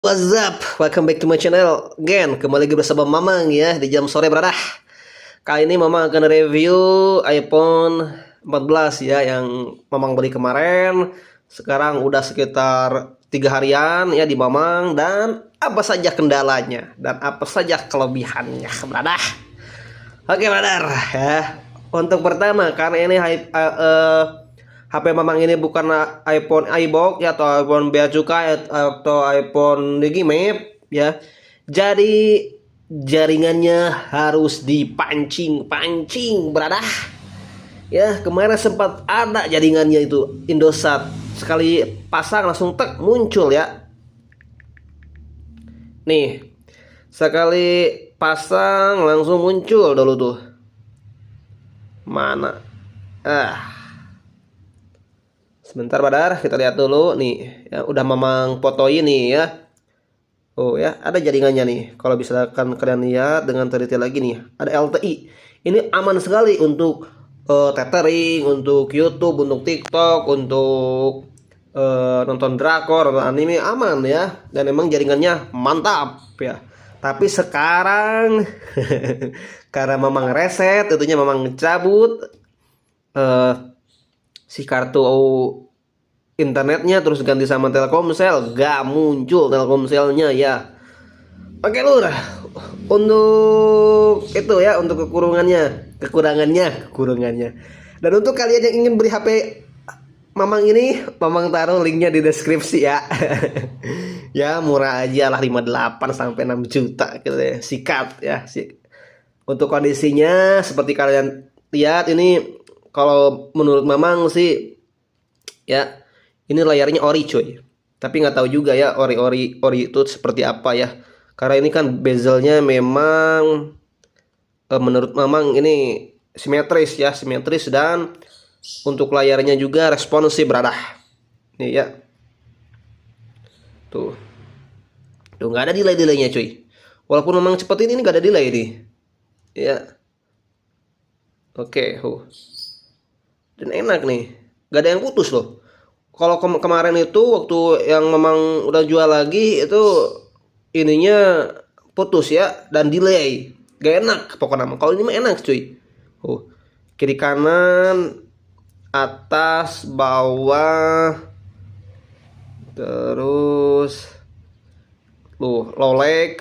What's up? Welcome back to my channel again. Kembali lagi bersama Mamang ya di jam sore beradah. Kali ini Mamang akan review iPhone 14 ya yang Mamang beli kemarin. Sekarang udah sekitar 3 harian ya di Mamang, dan apa saja kendalanya dan apa saja kelebihannya beradah. Oke beradah ya. Untuk pertama, karena ini HP Mamang ini bukan iPhone iBox ya, atau iPhone Bea Cukai atau iPhone Digimap ya. Jadi jaringannya harus dipancing-pancing beradah. Ya, kemarin sempat ada jaringannya itu Indosat. Sekali pasang langsung tek muncul ya. Nih. Sekali pasang langsung muncul dulu tuh. Mana? Sebentar Badar, kita lihat dulu nih ya, udah Mamang foto ini ya. Oh ya, ada jaringannya nih. Kalau misalkan kalian lihat dengan teliti lagi nih, ada LTE. Ini aman sekali untuk tethering, untuk YouTube, untuk TikTok, untuk nonton drakor atau anime, aman ya. Dan memang jaringannya mantap ya. Tapi sekarang karena Mamang reset, tentunya Mamang cabut si kartu internetnya, terus ganti sama Telkomsel, gak muncul Telkomselnya ya. Oke lur, untuk itu ya, untuk kekurangannya. Dan untuk kalian yang ingin beli HP Mamang ini, Mamang taruh linknya di deskripsi ya. Ya murah aja lah, 58 sampai 6 juta gitu ya. Sikat ya. Untuk kondisinya seperti kalian lihat ini, kalau menurut Mamang sih ya, ini layarnya ori cuy. Tapi nggak tahu juga ya ori itu seperti apa ya. Karena ini kan bezelnya memang menurut Mamang ini simetris ya, simetris, dan untuk layarnya juga responsif beradah. Nih ya. Tuh nggak ada delay-delaynya cuy. Walaupun memang cepet ini nggak ada delay nih. Ya. Oke, dan enak nih. Nggak ada yang putus loh. Kalau kemarin itu waktu yang memang udah jual lagi itu ininya putus ya, dan delay. Gak enak pokoknya. Kalau ini mah enak cuy. Kiri kanan, atas, bawah, terus low lag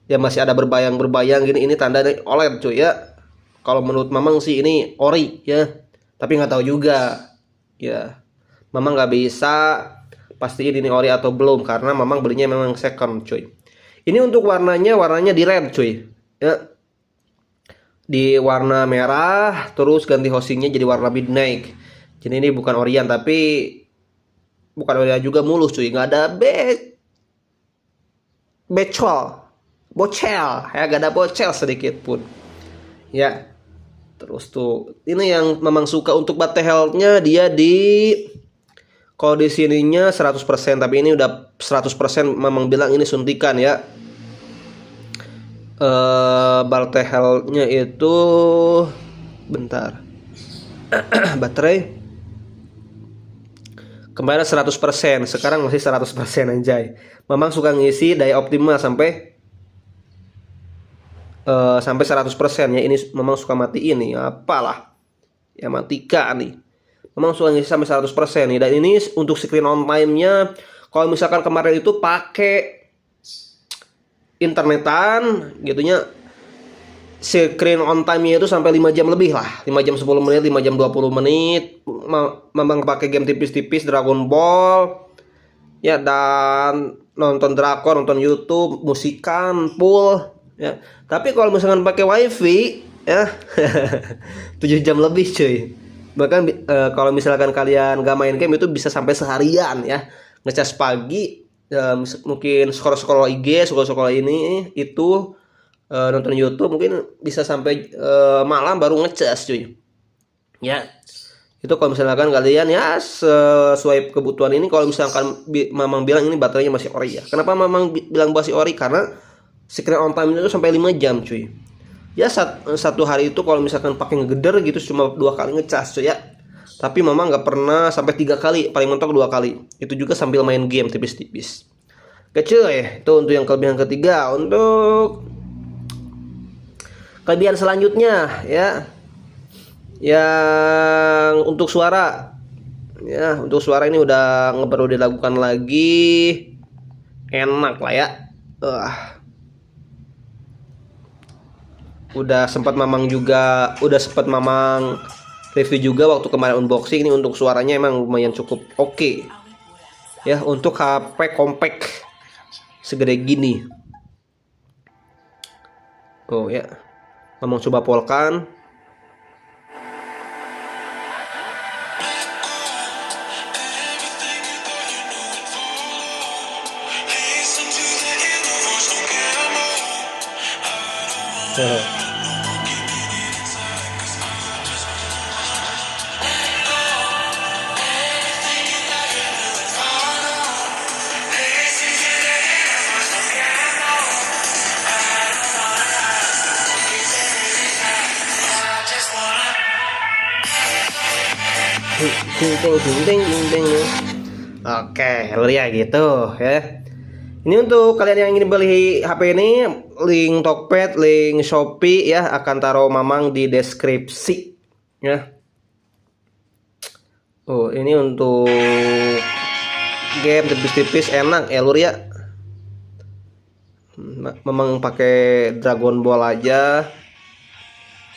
ya, masih ada berbayang gini. Ini tanda OLED cuy ya. Kalau menurut Mamang sih ini ori ya, tapi nggak tahu juga ya. Mamang nggak bisa pastiin ini ori atau belum, karena Mamang belinya memang second cuy. Ini untuk warnanya di red cuy ya, di warna merah, terus ganti housingnya jadi warna midnight. Jadi ini bukan orian, tapi bukan orian juga mulus cuy, nggak ada bocel ya, gak ada bocel sedikit pun ya. Terus tuh ini yang memang suka, untuk baterai health-nya dia kalau di sininya 100%, tapi ini udah 100%. Memang bilang ini suntikan ya. Baterai health-nya itu bentar. Baterai kemarin 100%, sekarang masih 100% anjay. Memang suka ngisi daya optimal sampai 100% ya. Ini memang suka matiin nih, apalah ya, matikan nih. Memang suka ngisi sampai 100% nih. Dan ini untuk screen on time-nya, kalau misalkan kemarin itu pakai internetan gitunya, screen on time-nya itu sampai 5 jam lebih lah, 5 jam 10 menit, 5 jam 20 menit. Memang pakai game tipis-tipis, Dragon Ball ya, dan nonton drakor, nonton YouTube, musikan full ya. Tapi kalau misalkan pakai wifi ya 7 jam lebih cuy. Bahkan kalau misalkan kalian gak main game itu bisa sampai seharian ya. Ngecas pagi mungkin scroll IG, scroll ini itu, nonton YouTube mungkin bisa sampai malam baru ngecas cuy ya. Itu kalau misalkan kalian ya sesuai kebutuhan. Ini kalau misalkan Mamang bilang ini baterainya masih ori ya. Kenapa Mamang bilang masih ori? Karena screen on time itu sampai 5 jam cuy ya. Satu hari itu kalau misalkan pakai ngegeder gitu cuma 2 kali ngecas cuy ya. Tapi Mamang nggak pernah sampai 3 kali, paling mentok 2 kali. Itu juga sambil main game tipis-tipis. kecil ya. Itu untuk yang kelebihan ketiga. Untuk kelebihan selanjutnya ya, yang untuk suara ya, untuk suara ini udah nggak perlu dilakukan lagi, enak lah ya. Udah sempat mamang review juga waktu kemarin unboxing. Ini untuk suaranya emang lumayan cukup oke ya, untuk HP compact segede gini. Oh ya, mamang coba polkan. Oke, ya gitu ya. Ini untuk kalian yang ingin beli HP ini, link Tokped, link Shopee ya, akan taruh mamang di deskripsi ya. Oh, ini untuk game tipis-tipis enak ya lur ya. Memang pakai Dragon Ball aja.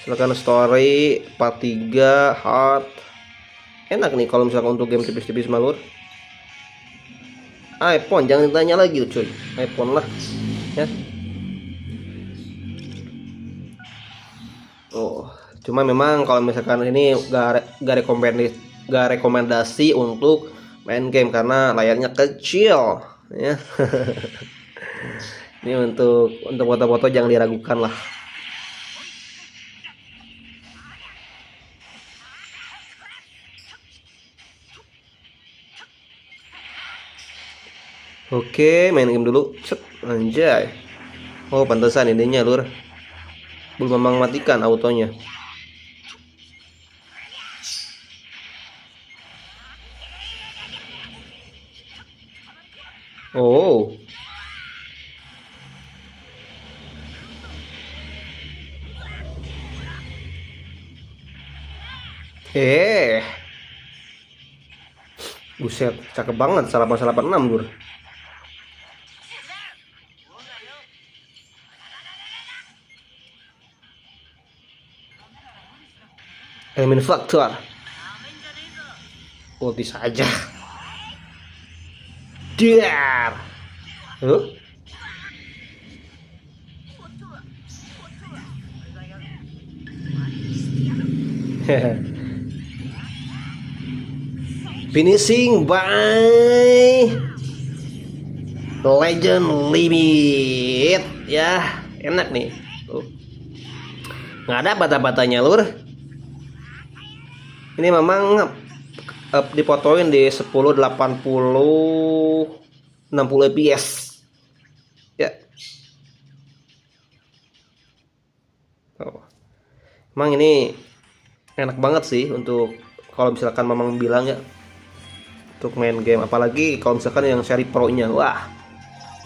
Silakan story 43 hard. Enak nih kalau misalkan untuk game tipis-tipis malur. iPhone jangan ditanya lagi cuy, iPhone lah ya. Oh, cuma memang kalau misalkan ini gak rekomendasi untuk main game karena layarnya kecil ya. Ini untuk foto-foto jangan diragukan lah. Oke, main game dulu. Set, anjay. Oh, pantesan ininya lur. Belum memang matikan autonya. Oh. Buset, cakep banget 8886 lur. Elemen faktor. Ulti saja. Dar. Finishing by Legend Limit ya, enak nih. Nggak ada bata-batanya lur. Ini memang dipotoin di 1080 60 fps ya. Emang ini enak banget sih untuk kalau misalkan memang bilang ya, untuk main game, apalagi kalau misalkan yang seri pro nya, wah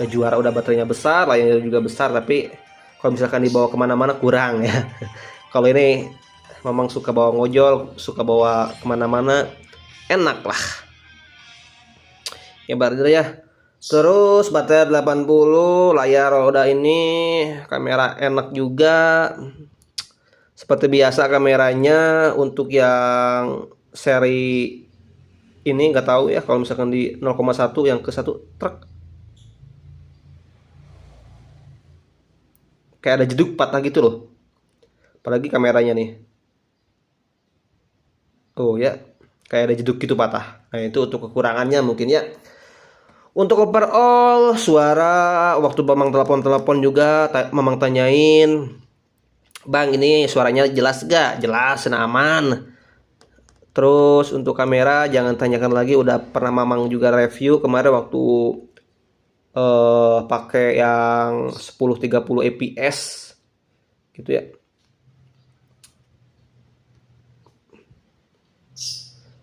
udah juara, udah baterainya besar, layarnya juga besar, tapi kalau misalkan dibawa kemana-mana kurang ya. Kalau ini memang suka bawa ngojol, suka bawa kemana-mana, enak lah ya berarti ya. Terus baterai 80, layar udah ini, kamera enak juga. Seperti biasa kameranya untuk yang seri ini nggak tahu ya, kalau misalkan di 0,1 yang ke 1 truk kayak ada jeduk patah gitu loh, apalagi kameranya nih. Oh ya, kayak ada jeduk gitu patah. Nah itu untuk kekurangannya mungkin ya. Untuk overall suara, waktu Bang telepon juga Mamang tanyain, Bang ini suaranya jelas gak? Jelas dan aman. Terus untuk kamera jangan tanyakan lagi, udah pernah Mamang juga review kemarin waktu pakai yang 1030 fps gitu ya.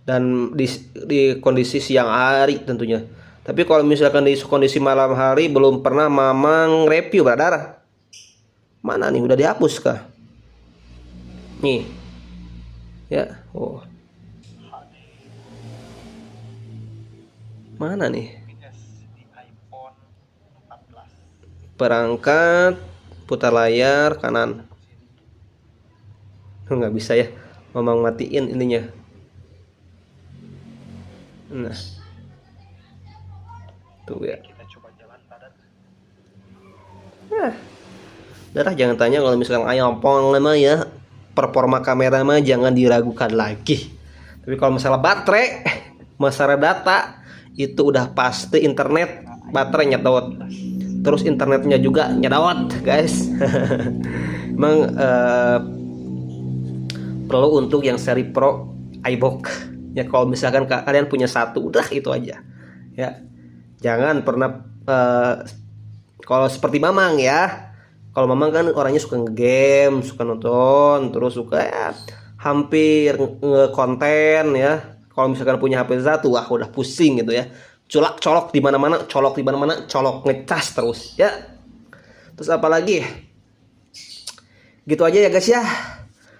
Dan di kondisi siang hari tentunya. Tapi kalau misalkan di kondisi malam hari belum pernah Mamang review, brother. Mana nih, udah dihapus kah? Nih. Ya, oh. Mana nih? Perangkat, putar layar kanan. Nggak bisa ya, Mamang matiin ininya. Nah, tuh ya. Darah jangan tanya kalau misalkan iPhone mah ya, performa kamera mah jangan diragukan lagi. Tapi kalau misalnya baterai, masalah data, itu udah pasti internet baterai nyedot. Terus internetnya juga nyedot, guys. Emang perlu untuk yang seri Pro iBook. Ya kalau misalkan kalian punya satu, udah itu aja. Ya. Jangan pernah kalau seperti Mamang ya. Kalau Mamang kan orangnya suka nge-game, suka nonton, terus suka ya hampir nge-konten ya. Kalau misalkan punya HP satu, wah udah pusing gitu ya. Colok di mana-mana, colok ngecas terus ya. Terus apalagi? Gitu aja ya guys ya.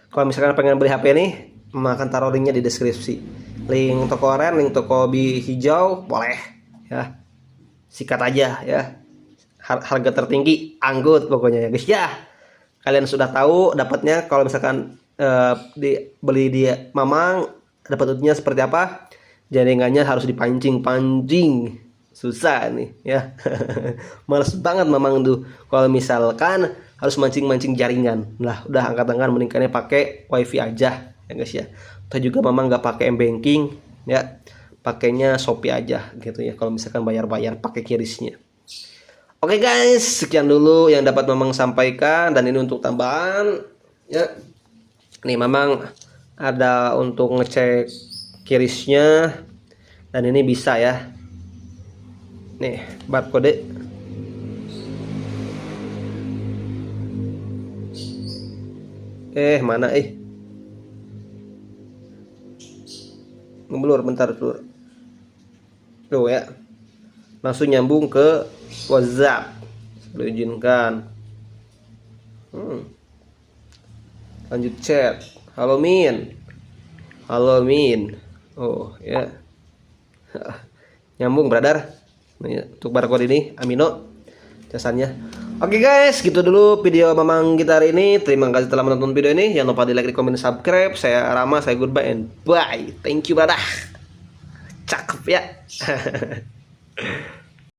Kalau misalkan pengen beli HP nih, akan taruh linknya di deskripsi. Link toko oranye, link toko hijau, boleh ya. Sikat aja ya. Harga tertinggi anggut pokoknya ya guys ya. Kalian sudah tahu dapatnya kalau misalkan beli di Mamang, dapat utuhnya seperti apa. Jaringannya harus dipancing susah nih ya. Males banget Mamang tuh kalau misalkan harus mancing jaringan. Lah udah angkat tangan, mendingannya pakai wifi aja ya guys ya. Atau juga Mamang nggak pakai m-banking ya, pakainya Shopee aja gitu ya kalau misalkan bayar pakai kirisnya. Oke guys, sekian dulu yang dapat Mamang sampaikan, dan ini untuk tambahan ya. Nih Mamang ada untuk ngecek kirisnya, dan ini bisa ya. Nih barcode. Mana ngeblur bentar tuh. Tuh ya. Langsung nyambung ke WhatsApp. Lu izinkan. Lanjut chat. Halo Min. Oh ya. Nyambung brother. Untuk barcode ini Amino jasanya. Oke guys, gitu dulu video Mamang kita hari ini. Terima kasih telah menonton video ini. Jangan lupa di like, di komen, subscribe. Saya Rama, saya goodbye and bye. Thank you brother. Cakep ya.